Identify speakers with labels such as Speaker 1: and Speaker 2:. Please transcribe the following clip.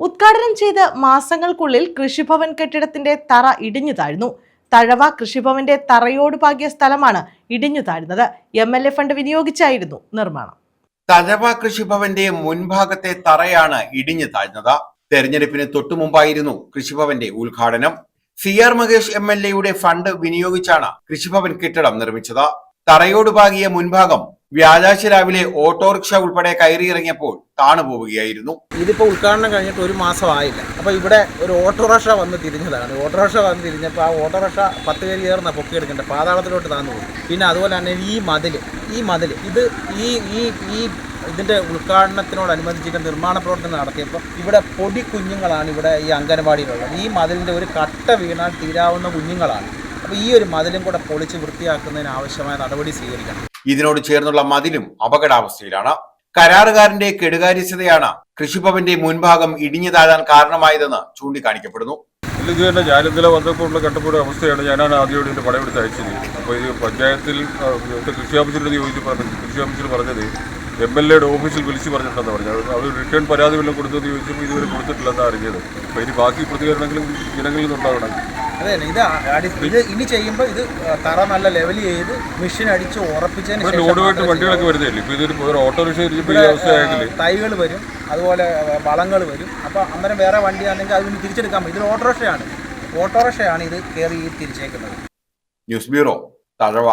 Speaker 1: ഉദ്ഘാടനം ചെയ്ത് മാസങ്ങൾക്കുള്ളിൽ കൃഷിഭവൻ കെട്ടിടത്തിന്റെ തറ ഇടിഞ്ഞു താഴ്ന്നു. തഴവ കൃഷിഭവന്റെ തറയോട് പാകിയ സ്ഥലമാണ് ഇടിഞ്ഞു താഴ്ന്നത്. MLA ഫണ്ട് വിനിയോഗിച്ചായിരുന്നു നിർമ്മാണം.
Speaker 2: തഴവ കൃഷിഭവന്റെ മുൻഭാഗത്തെ തറയാണ് ഇടിഞ്ഞു താഴ്ന്നത്. തെരഞ്ഞെടുപ്പിന് തൊട്ടുമുമ്പായിരുന്നു കൃഷിഭവന്റെ ഉദ്ഘാടനം. CR മഹേഷ് MLA ഫണ്ട് വിനിയോഗിച്ചാണ് കൃഷിഭവൻ കെട്ടിടം നിർമ്മിച്ചത്. തറയോട് പാകിയ മുൻഭാഗം വ്യാഴാഴ്ച രാവിലെ ഓട്ടോറിക്ഷ ഉൾപ്പെടെ കയറിയിറങ്ങിയപ്പോൾ താണുപോവുകയായിരുന്നു.
Speaker 3: ഇതിപ്പോ ഉദ്ഘാടനം കഴിഞ്ഞിട്ട് ഒരു മാസമായില്ല. അപ്പൊ ഇവിടെ ഒരു ഓട്ടോറിക്ഷ വന്ന് തിരിഞ്ഞതാണ്. ഓട്ടോറിക്ഷ വന്ന് തിരിഞ്ഞപ്പോൾ ആ ഓട്ടോറിക്ഷ 10 പേര് ചേർന്ന പൊക്കിയെടുക്കേണ്ട പാതാളത്തിലോട്ട് താന്നു പോകും. പിന്നെ അതുപോലെ തന്നെ ഈ മതിൽ ഇത് ഈ ഇതിന്റെ ഉദ്ഘാടനത്തിനോടനുബന്ധിച്ചിട്ട് നിർമ്മാണ പ്രവർത്തനം നടത്തിയപ്പോൾ ഇവിടെ പൊടി കുഞ്ഞുങ്ങളാണ് ഇവിടെ ഈ അംഗനവാടിയിലുള്ളത്. ഈ മതിലിന്റെ ഒരു കട്ട വീണാൽ തീരാവുന്ന കുഞ്ഞുങ്ങളാണ്. അപ്പോൾ ഈ ഒരു മതിലും കൂടെ പൊളിച്ച് വൃത്തിയാക്കുന്നതിന് ആവശ്യമായ നടപടി സ്വീകരിക്കണം.
Speaker 2: ഇതിനോട് ചേർന്നുള്ള മതിലും അപകടാവസ്ഥയിലാണ്. കരാറുകാരന്റെ കെടുകാര്യസ്ഥതയാണ് കൃഷിഭവന്റെ മുൻഭാഗം ഇടിഞ്ഞു താഴാൻ കാരണമായതെന്ന് ചൂണ്ടിക്കാണിക്കപ്പെടുന്നു.
Speaker 4: ഞാൻ ഇന്നലെ വന്നപ്പോൾ കണ്ടപ്പോഴുള്ള അവസ്ഥയാണ്. ഞാനാണ് ആദ്യമായിട്ട് ഇതിന്റെ പടമെടുത്ത് അയച്ചത്. അപ്പോൾ ഇത് പഞ്ചായത്തിൽ കൃഷി ഓഫീസിനോട് കൃഷി ഓഫീസിൽ പറഞ്ഞത് MLA ഓഫീസിൽ വിളിച്ച് പറഞ്ഞിട്ടുണ്ടെന്ന് പറഞ്ഞത്. അവർ റിട്ടേൺ പരാതി വല്ലതും കൊടുത്തെന്ന് ചോദിച്ചപ്പോൾ ഇതുവരെ കൊടുത്തിട്ടില്ലെന്നാണ് അറിഞ്ഞത്. അപ്പോൾ ഇനി ബാക്കി പ്രതികരണങ്ങളും ജനങ്ങളിൽ നിന്നുണ്ടാകണം.
Speaker 3: അതെ, ഇത് ഇനി ചെയ്യുമ്പോൾ ഇത് തറ നല്ല ലെവൽ ചെയ്ത് മെഷീൻ അടിച്ച് ഉറപ്പിച്ചതിന്
Speaker 4: ലോഡുമായിട്ട് വണ്ടികളൊക്കെ വരുന്നില്ല. ഇപ്പോൾ ഇതൊരു ഓട്ടോറിക്ഷ അവസ്ഥയായെങ്കിൽ
Speaker 3: തൈകൾ വരും, അതുപോലെ വളങ്ങൾ വരും. അപ്പോൾ അന്നേരം വേറെ വണ്ടിയാണെങ്കിൽ അതിന് തിരിച്ചെടുക്കാൻ പറ്റും. ഇത് ഓട്ടോറിക്ഷയാണ് ഇത് കയറി തിരിച്ചേക്കുന്നത്.
Speaker 2: News bureau, Thazhava.